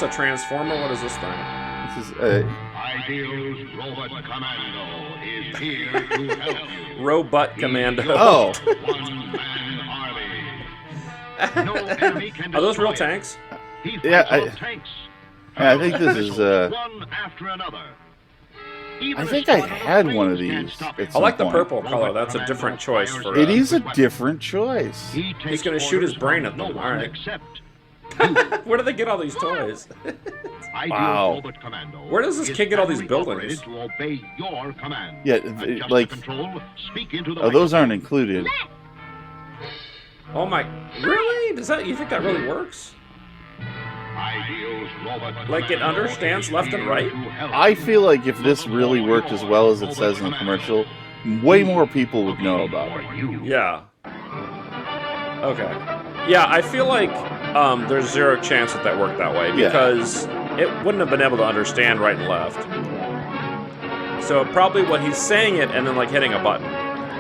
this a transformer? What is this thing? This is Ideal's Robot Commando is here to help you. Robot Commando. Oh. One-man army. No enemy can Are those real destroy it. tanks? He Yeah, fights all tanks. I think this is. One after another. I think I had one of these. I like the purple color. That's a different choice for. It is a different choice. He's going to shoot his brain at them. All right. Where do they get all these toys? Wow. Where does this kid get all these buildings? To obey your command. Yeah, Adjust like. the control, speak into the Oh, those aren't included. Oh my! Really? Does that? You think that really works? Ideal's Robot Like it understands left and right? I feel like if this really worked as well as it says in the commercial, way more people would know about it. Yeah. Okay. Yeah, I feel like there's zero chance that worked that way because it wouldn't have been able to understand right and left. So probably what he's saying it and then like hitting a button.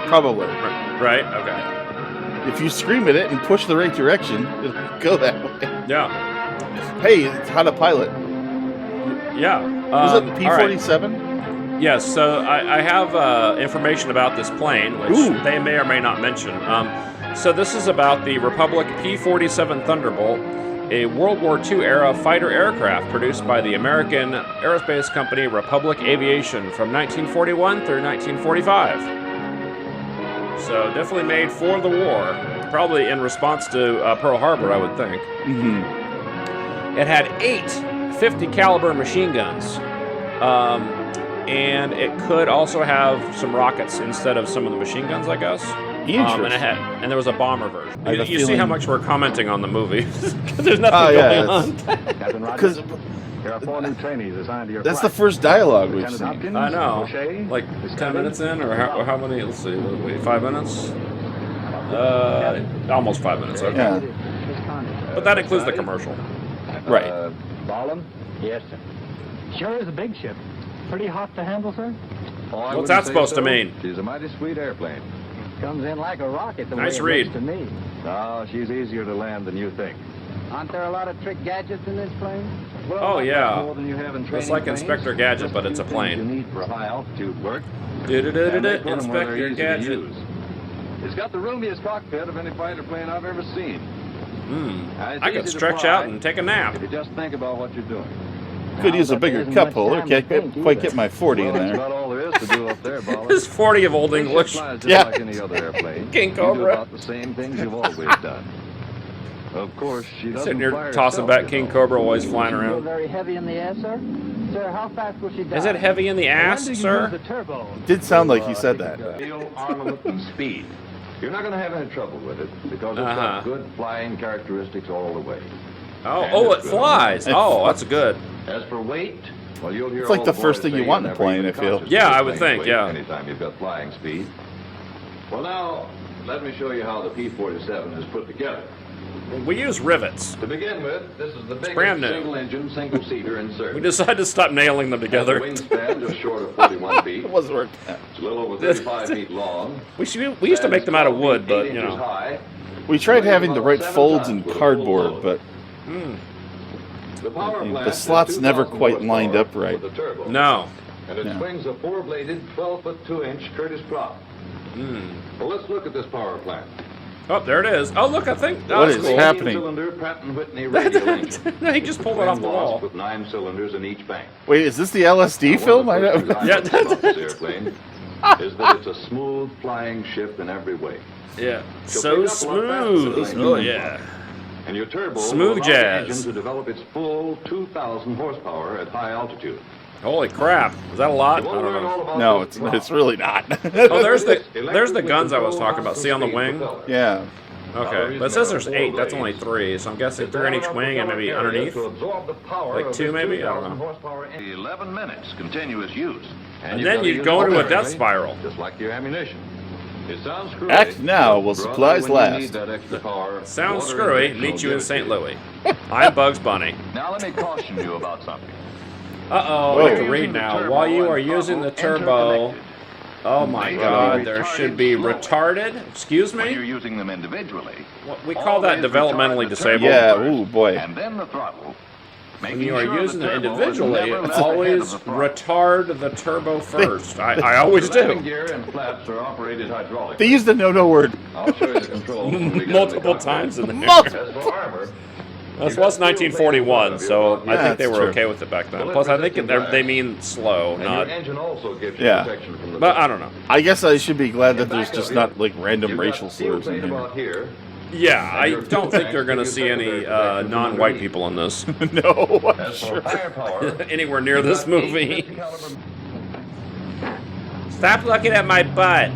Probably. Right? Okay. If you scream at it and push the right direction, it'll go that way. Yeah. Hey, it's how to pilot. Yeah. Was it P-47? Right. Yes, so I have information about this plane, which they may or may not mention. So this is about the Republic P-47 Thunderbolt, a World War II era fighter aircraft produced by the American aerospace company Republic Aviation from 1941 through 1945. So definitely made for the war, probably in response to Pearl Harbor, I would think. Mm-hmm. It had 8 50 caliber machine guns, and it could also have some rockets instead of some of the machine guns, I guess. Interesting. And there was a bomber version. I have a You see feeling- how much we're commenting on the movie. There's nothing going on. Because There are 4 new trainees assigned to your that's the flight. first dialogue we've Lieutenant seen. Hopkins, I know. O'Shea, Like 10 minutes in, or how many? Let's see. Wait, 5 minutes? Almost 5 minutes. Okay. Yeah. But that includes the commercial. Right. Ballin? Yes, sir. Sure is a big ship. Pretty hot to handle, sir. Oh, I What's wouldn't that say supposed to so. mean? She's a mighty sweet airplane. Comes in like a rocket the Nice way it read. looks to me. No, she's easier to land than you think. Aren't there a lot of trick gadgets in this plane? Oh, yeah. More than you have in It's training like planes. Inspector Gadget, Just but a it's a few things plane. You need for high altitude work. And they put 'em where they're Inspector easy to Gadget. use. It's got the roomiest cockpit of any fighter plane I've ever seen. It's I could easy to stretch fly out and take a nap. if you just think about what you're doing. Could use a bigger isn't cup much holder. time Can't to think quite either. get my 40 in Well, that's there. about all there is to do up there, Ballin. This 40 of Old Spaceship English. flies just Yeah. like any other airplane. King You do Cobra. about the same things you've always done. Of course, she doesn't Sitting here fly tossing herself, back King you know. Cobra while he's flying Go around. very heavy in the air, sir. Sir, how fast will she dive? Is it heavy in the ass, When do you sir? use the turbo? Did sound like he said that. Steel, armament, and speed. You're not going to have any trouble with it because it's Uh-huh. got good flying characteristics all the way. Oh, it flies. Oh, that's good. As for weight, well, you'll hear It's like all the the first boys thing you say want in you're a plane, never I even feel. conscious Yeah, of I this would plane's think, weight yeah. Anytime you've got flying speed. Well, now, let me show you how the P-47 is put together. We use rivets. To begin with, this is the biggest brand new. single-engine, single-seater in service. We decided to stop nailing them together. Has a wingspan just short of 41 feet. It wasn't working. It's a little over 35 feet long. We used to make them out of wood, but, 8 you inches know. high. We tried having the right folds in cardboard, but The power plant the slots is never 2,000 quite lined up horsepower right. with a turbo. No. And it No. swings a 4-bladed, 12-foot 2-inch Curtiss prop. Well, let's look at this power plant. Oh, there it is. Oh, look, I think What that's is cool. happening? 18-cylinder Pratt & Whitney radial engine. He just pulled it off the Twin wasp wall. with 9 cylinders in each bank. Wait, is this the LSD film? I One of the don't... first Yeah. things I noticed about this airplane is that it's a smooth flying ship in every way. Yeah. She'll So pick up a lot faster than smooth. plane. Oh, yeah. And your turbo Smooth will allow jazz. the engine to develop its full 2,000 horsepower at high altitude. Holy crap. Is that a lot? You I won't don't learn know. all about No, this it's really not. Oh, there's the guns I was talking about. See on the wing? Yeah. Okay. But it says there's 8. That's only 3. So I'm guessing 3 on each wing and maybe underneath. Like 2 maybe? I don't know. 11 minutes continuous use. And then you go into a death spiral. Just like your ammunition. It sounds screwy. Act now while Brother, supplies when you need last. that extra power, Sounds water screwy. injection Meet will you give in it St. to you. Louis. I'm Bugs Bunny. Now let me caution you about something. Uh-oh. Whoa. I can read now. While you are using the turbo... Oh my god, there should be retarded. Excuse When you're me? using them individually, We call that developmentally disabled. Yeah, ooh, boy. and then the throttle. when you are using them individually, always retard the turbo first. I always do. Gear and flaps are operated hydraulically. They used the no word I'll show you the controls when we get to the Multiple cockpit. times in there. multiple. As for armor, This was 1941, so I Yeah, think they that's were true. okay with it back then. Plus, I think they mean slow, and not. your engine also gives you Yeah. protection from the But I don't know. I guess I should be glad that there's Back just up not here. like random You've got racial steel slurs in plate here. about here. Yeah, I don't think they're going to see any non-white people in this. No, I'm As for sure. firepower, Anywhere near this you've got movie. 8 caliber Stop looking at my butt.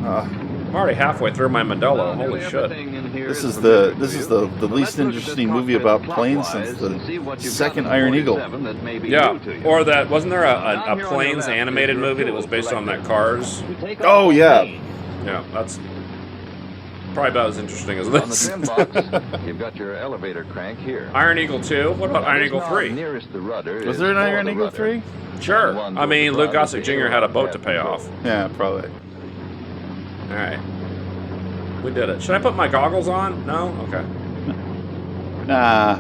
Uh, I'm already halfway through my Modelo. Holy shit. this is the least interesting movie about planes since the second Iron Eagle. Yeah, or that wasn't there a Planes animated movie that was based on that Cars? Oh yeah, Yeah, that's probably about as interesting as On the this. trim box, you've got your elevator crank here. Iron Eagle 2. What about Iron Eagle 3? Nearest the rudder was is there an for Iron the Eagle rudder. 3? Sure. I mean, Luke Gossett Jr. had a boat to pay off. Yeah, probably. All right, we did it. Should I put my goggles on? No. Okay. Nah,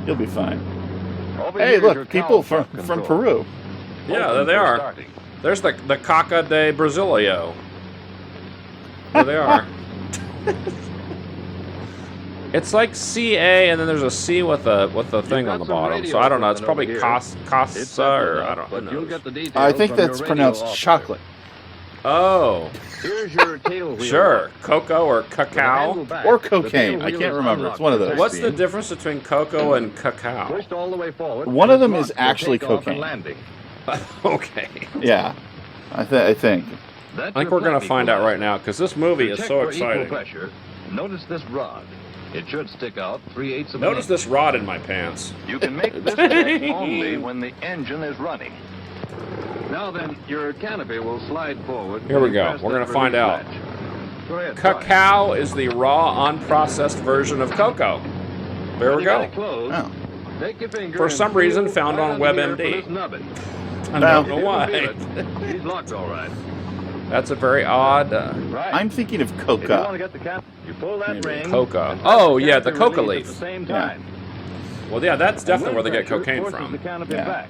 you'll be fine. Over Hey, here is your look, people cowl from control. Peru. Yeah, there they are. Starting. There's the Caca de Brasilio. There they are. It's like CA, and then there's a C with a thing on the bottom. So I don't know. It's probably Casa, or I don't But you'll know. get the details I think from your that's radio pronounced operator. chocolate. Oh, Here's your tail wheel. sure. Cocoa or With the cacao. handle back, Or the cocaine. tail I wheel can't is remember. unlocked It's one of with those. What's the vaccine. difference between cocoa and cacao? Pushed all the way forward. One of them it is locks for actually takeoff and cocaine. landing. Okay. Yeah, I think. I think we're going to find out right now, because this movie is Check so for equal exciting. pressure. Notice this rod. It should stick out 3/8 of an Notice inch. this rod in my pants. You can make this check only when the engine is running. Now then, your canopy will slide forward. Here we when you go. press We're the gonna find release out. latch. Go ahead, try it. Cacao is the raw, unprocessed version of cocoa. There When we you got go. it closed, Oh. take your finger For and some reason, feel found right on under here WebMD. for this nubbin. I Well- don't know Feel why. it. He's locked all right. That's a very odd Right. I'm thinking of If you want to coca. get the cap, you pull that Maybe ring. coca. and Oh, press yeah, the canopy coca release leaf. At the same Yeah. time. Well, yeah, that's definitely where they get Wind cocaine pressure forces the from. canopy Yeah. back.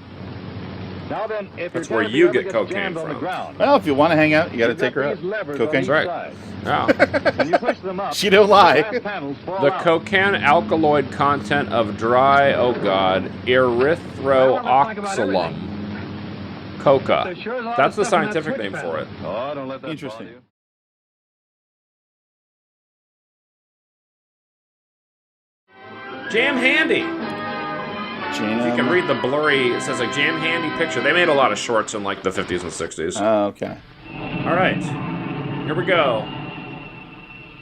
Now then, if That's your where canopy you ever get gets cocaine jammed on the from. ground, Well, if you want to hang out, you got to you've take her got out. these levers on Cocaine's each right. side. Yeah. When you push them up, She don't lie. the glass panels fall The out. cocaine alkaloid content of dry, oh god, erythrooxylum. Coca. There sure is a lot That's of the stuff in that scientific switch name for it. panel. Oh, don't let that Interesting. bother you. Jam handy. You can read the blurry, it says like jam handy picture. They made a lot of shorts in like the 50s and 60s. Oh, okay. All right. Here we go.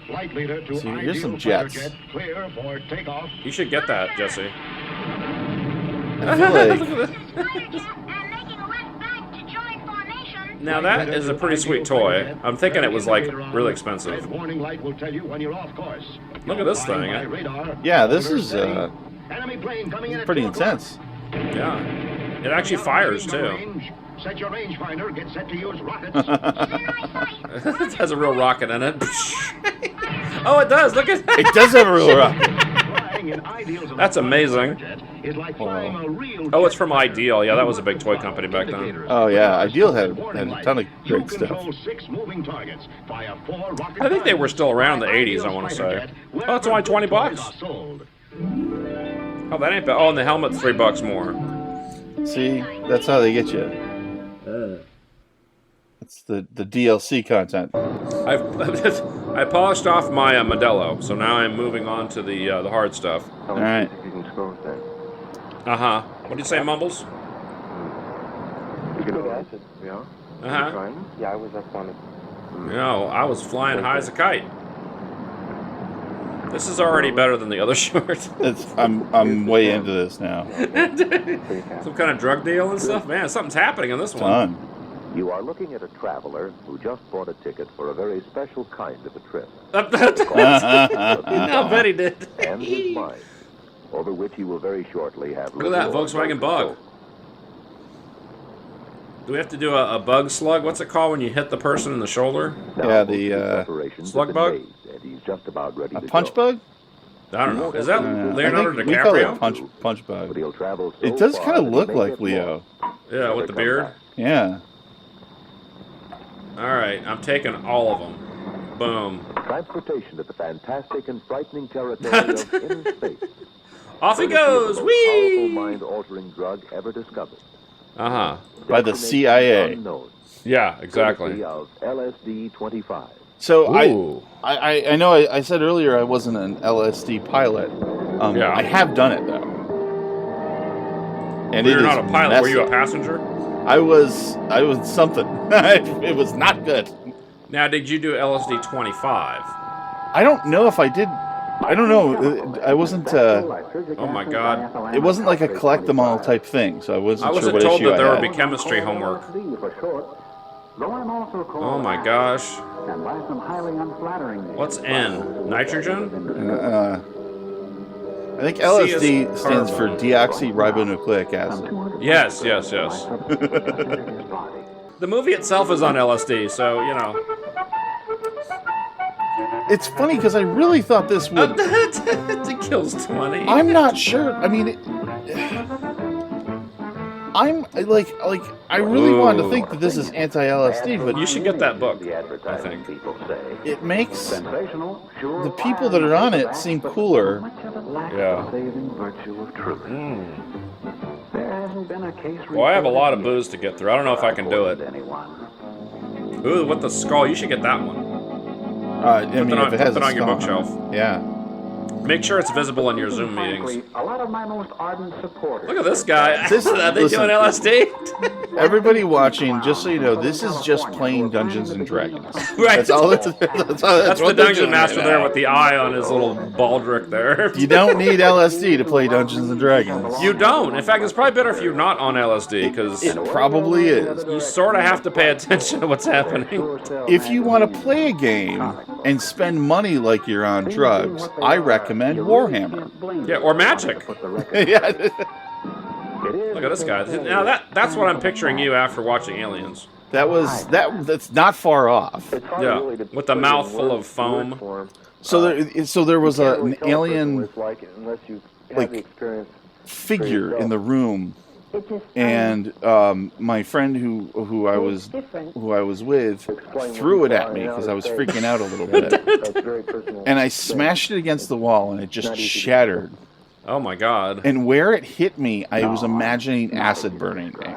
Flight leader to See, here's some ideal fighter jets. jet, clear for takeoff. You should get that, Jesse. I feel like Now that is a pretty sweet toy. I'm thinking it was like really expensive. Red warning light will tell you when you're off course. Look at this thing. By radar. yeah, this is Steady. Enemy plane coming in at pretty 2 o'clock. intense. Yeah. It actually fires too. Range. Set your rangefinder. Get set to use rockets. It has a real rocket in it. Oh, it does. Look at It does have a real rocket. Flying in Ideal's That's amazing. jet is like flying a real Oh, it's jet from fighter. Ideal. Yeah, that was a big toy company back then. Oh yeah, Ideal had Warning a light. ton of You great stuff. control 6 moving targets via 4 rocket I think they were guns. still around in the By 80s, I Ideal's want to fighter say. jet, Oh, it's only 20 wherever bucks. toys are sold. Oh, that ain't bad. Oh, and the helmet's $3 more. See, that's how they get you. It's the DLC content. I polished off my Modelo, so now I'm moving on to the hard stuff. All right. Uh-huh. What do you say, Mumbles? Yeah. Uh-huh. Yeah, I was up on it. No, I was flying high as a kite. This is already better than the other short. I'm way into this now. Some kind of drug deal and stuff? Man, something's happening in this one. Done. You are looking at a traveler who just bought a ticket for a very special kind of a trip. I bet he did. And his mind, over which he will very shortly have... Look at that Volkswagen Bug. Do we have to do a bug slug? What's it called when you hit the person in the shoulder? Now, Yeah, most of his the preparations slug have been bug? made, and he's just about ready a to punch go. bug? I don't know. Is that Leonardo I think we call DiCaprio? it punch bug. But he'll travel so It does far kind of that look he may like get Leo. lost. Yeah, with the beard. Yeah. All right, I'm taking all of them. Boom. Transportation to the fantastic and frightening territory of inner space. Off he Courtesy of goes. the most Whee! powerful mind-altering drug ever discovered. Uh-huh. By the Destination CIA. unknown. Yeah, exactly. Courtesy of LSD-25. So Ooh. I know I said earlier I wasn't an LSD pilot. Yeah. I have done it though. And You're it not a is pilot. Were you a messy. passenger? I was something. It was not good. Now, did you do LSD 25? I don't know if I did. I don't know. I wasn't. Oh my God. It wasn't like a collect them all type thing, so I wasn't I sure wasn't what told issue that there I would had. be chemistry homework. Though I'm also called Oh my gosh. and by some highly unflattering names. What's N? Nitrogen? I think LSD is stands for carbon. deoxyribonucleic acid. Yes, yes, yes. The movie itself is on LSD, so, you know. It's funny because I really thought this would. It kills 20. I'm not sure. I mean, I'm like I really wanted to think that this is anti-LSD, but You should get that book, The I advertising think. people say. it makes Sensational, sure the people that are on it seem cooler. much of it lacks Yeah. the saving virtue of truth. There hasn't been a case. Well, I have a lot of booze to get through. I don't know if I can do it. Anyone. Ooh, with the skull. You should get that one. I mean, it on- if it has put it a on your skull bookshelf. Yeah. Make sure it's visible in your Zoom meetings. Frankly, a lot of my most ardent supporters. Look at this guy. This- Are they listen. doing LSD? Everybody watching, just so you know, this is just playing Dungeons and Dragons. Right. That's all. That's That's the what they're dungeon doing master right there now. with the eye on his little baldric there. You don't need LSD to play Dungeons and Dragons. You don't. In fact, it's probably better if you're not on LSD because It probably is. you sort of have to pay attention to what's happening. If you want to play a game and spend money like you're on drugs, I recommend Warhammer. Yeah, or magic. Yeah. Look at this guy. Now that's what I'm picturing you after watching Aliens. That's not far off. Yeah, with the mouth full of foam. So there was an alien like figure in the room, and my friend who I was with threw it at me because I was freaking out a little bit, and I smashed it against the wall and it just shattered. Oh my God. And where it hit me, I was imagining acid burning me.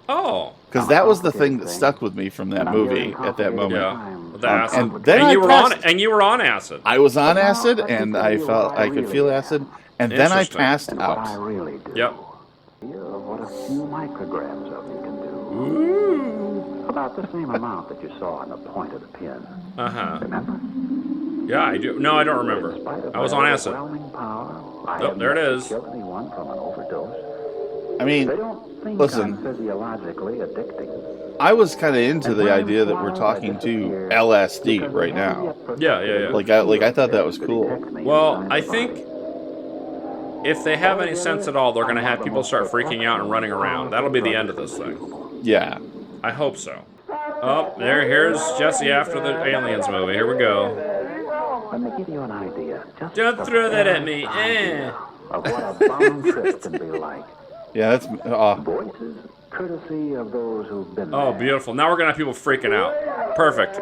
Oh. Because that was the thing that stuck with me from that movie at that moment. Yeah. The acid. And then I passed- you were on acid. I was on acid, and I felt I could feel acid, and then I Interesting. passed What I out. really do. Yep. Of what a few micrograms of it can do. Ooh. About the same amount that you saw on the point of the pin. Uh-huh. Remember? Yeah, I do. No, I don't remember. In spite of I was on their acid. overwhelming power, I Oh, have there it never is. killed anyone from an overdose. I mean, They don't think listen. I'm physiologically addicting. I was kind of into the idea that we're talking to LSD right now. Yeah. Like I thought that was cool. Well, I think if they have any sense at all, they're going to have people start freaking out and running around. That'll be the end of this thing. Yeah. I hope so. Oh, here's Jesse after the Aliens movie. Here we go. Let me give you an idea. Just Don't throw that at me. Eh. of what a bomb trip can be like. Yeah, that's Voices, courtesy of those who've been Oh, there. beautiful. Now we're going to have people freaking out. Perfect.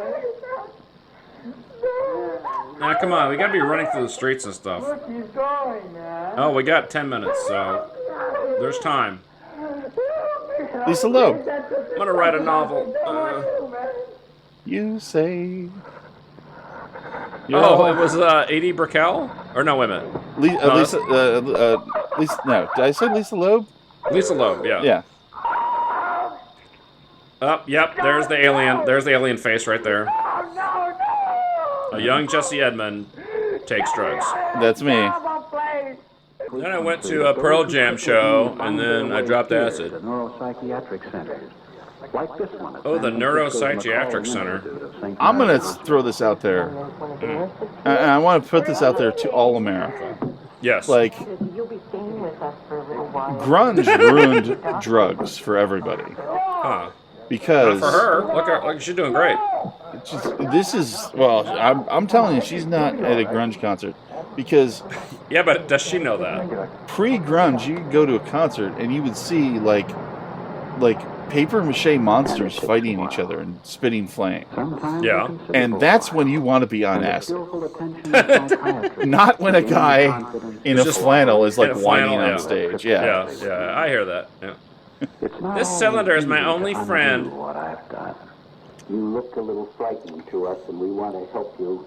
Now, come on. We got to be running through the streets and stuff. Oh, we got 10 minutes, so there's time. Lisa Loeb. I'm going to write a novel. You say. Oh, it was Edie Brickell? Or no, wait a minute. Lisa. No, did I say Lisa Loeb? Lisa Loeb, yeah. Yeah. Oh, yep, there's the alien. There's the alien face right there. A young Jesse Edmund takes drugs. That's me. Then I went to a Pearl Jam show, and then I dropped acid. The neuropsychiatric centers. Like this one. Oh, the Neuropsychiatric Center. I'm gonna throw this out there. I want to put this out there to all America. Yes. Like, You'll be staying with us for a little while. grunge ruined drugs for everybody Huh. because Not for her. Look, she's doing great. this is I'm telling you, she's not at a grunge concert. Because Yeah, but does she know that? pre-grunge, you could go to a concert and you would see like paper mache monsters fighting each other and spitting flame. Yeah. And that's when you want to be on acid. Not when a guy in a flannel is like in a flannel, whining yeah. on stage. Yeah. Yeah, I hear that. Yeah. This cylinder is my only friend. What I've done. You looked a little frightened to us, and we want to help you.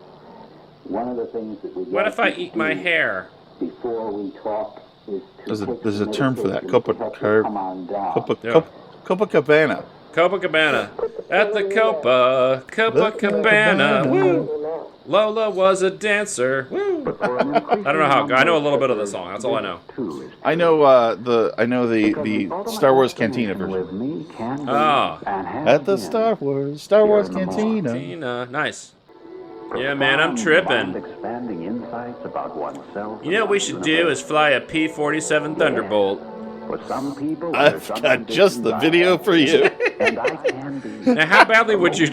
One of the things that we What if I eat my hair? before we talk is to There's a term for that. Copacabana. Copacabana. At the Copacabana. Woo! Lola was a dancer. Woo! I don't know how. I know a little bit of the song. That's all I know. I know the Star Wars Cantina version. Ah. At the Star Wars Cantina. Tina. Nice. Yeah, man, I'm tripping. Expanding insights about oneself. You know what we should do is fly a P-47 Thunderbolt. For some people, I've got just the video for you. and I can be. Now, how badly would you?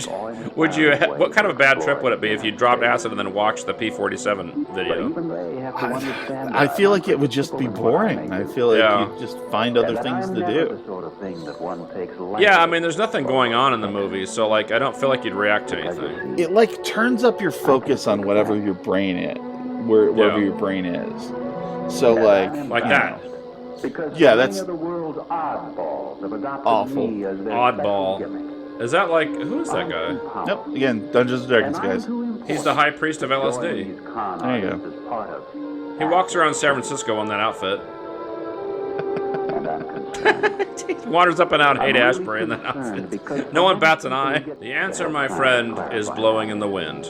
What kind of a bad trip would it be if you dropped acid and then watched the P-47 video? Even they have to understand I feel like it would just be boring. I feel like Yeah. you just find other things to do. the sort of thing that one takes lightly. Yeah, I mean, there's nothing going on in the movie, so like, I don't feel like you'd react to anything. It like turns up your focus on whatever your brain is, wherever Yeah. your brain is. So like that. Because Yeah, so many that's of the world's oddballs have adopted awful. me as their Oddball. special gimmick. Is that like, who is that guy? Nope. Again, Dungeons and Dragons, guys. He's the high priest of LSD. There you go. He walks around San Francisco in that outfit. He wanders up and out Haight-Ashbury in that outfit. No one bats an eye. The answer, my friend, is blowing in the wind.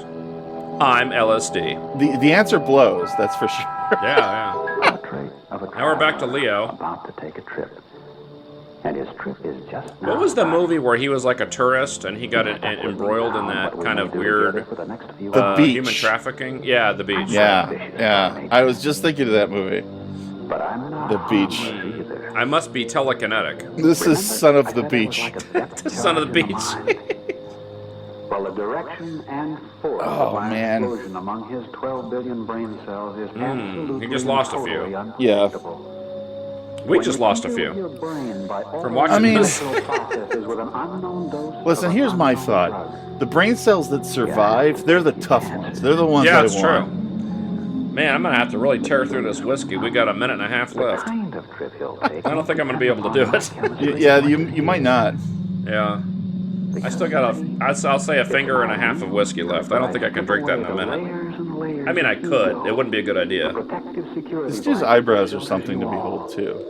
I'm LSD. The answer blows. That's for sure. Yeah. Now we're back to Leo. About to take a trip. And his trip is just What was the movie where he was like a tourist and he got embroiled in that kind of weird The Beach. human trafficking? Yeah, The Beach. Yeah. I was just thinking of that movie. But I'm not The Beach. either. I must be telekinetic. This is Son of the Beach. Son of the Beach. Well, the direction and force Oh, of an man. explosion among his 12 billion brain cells is absolutely he just lost a few. totally Yeah. unpredictable. We just lost a few. From watching I mean- this. Listen, here's my thought. The brain cells that survive, they're the tough ones. They're the ones Yeah, I it's true. want. Man, I'm going to have to really tear through this whiskey. We got a minute and a half left. I Kind of trip he'll take. don't think I'm going to be able to do it. Yeah, you might not. Yeah. I still got I'll say a finger and a half of whiskey left. I don't think I can drink that in a minute. I mean, I could. It wouldn't be a good idea. This dude's eyebrows are something to behold, too.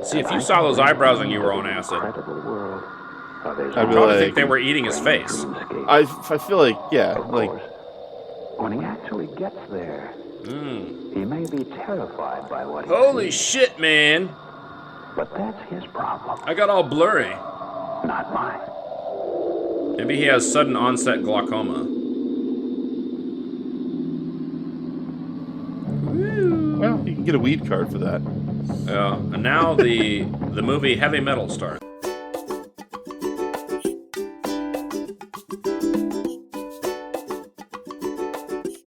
See, if you saw those eyebrows and you were on acid, I'd be probably think like, they were eating his face. I feel like, yeah, like, When he actually gets there, he may be terrified by what he Holy sees, shit, man. but that's his problem, I got all blurry. not mine. Maybe he has sudden onset glaucoma. well, you can get a weed card for that. Yeah. And now the movie Heavy Metal starts.